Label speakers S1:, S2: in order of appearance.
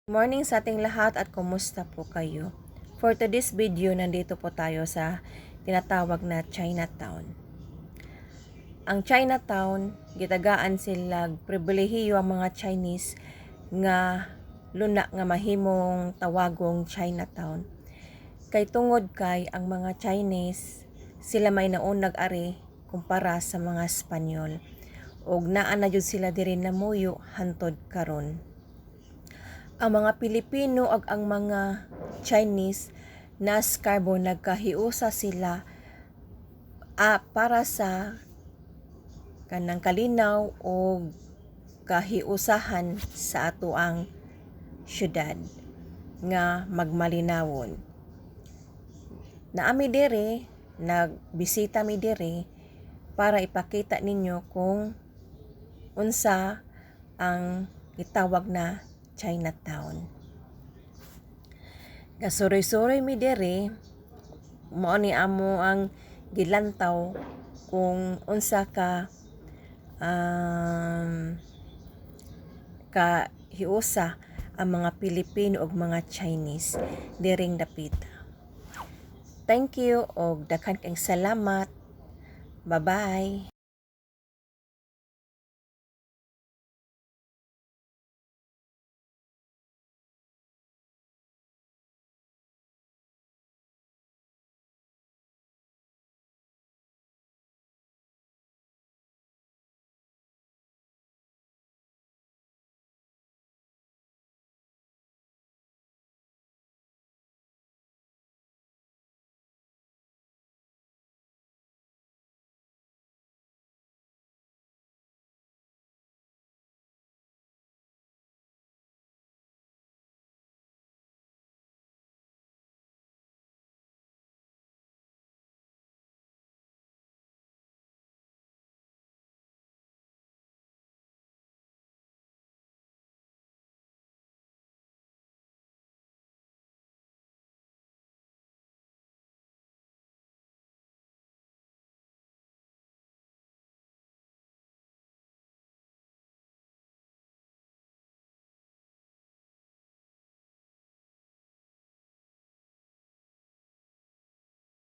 S1: Morning sa ating lahat at kumusta po kayo? For today's video, nandito po tayo sa tinatawag na Chinatown. Ang Chinatown, gitagaan sila pribilehiyo ang mga Chinese nga luna nga mahimong tawagong Chinatown. Kay tungod kay ang mga Chinese, sila may naunag ari kumpara sa mga Espanyol. Og naa na jud sila diri namuyo hantod karon. Ang mga Pilipino ag ang mga Chinese nas carbon nagkahiusa sila para sa kanang kalinaw o kahiusahan sa atoang syudad nga magmalinawon. Naami diri, nagbisita mi diri para ipakita ninyo kung unsa ang itawag na Chinatown. Kasuroy-suroy mi diri, mao ni amo ang gilantaw kung unsa ka hiusa ang mga Pilipino ug mga Chinese diring dapita. Thank you og daghan kayong salamat. Bye-bye.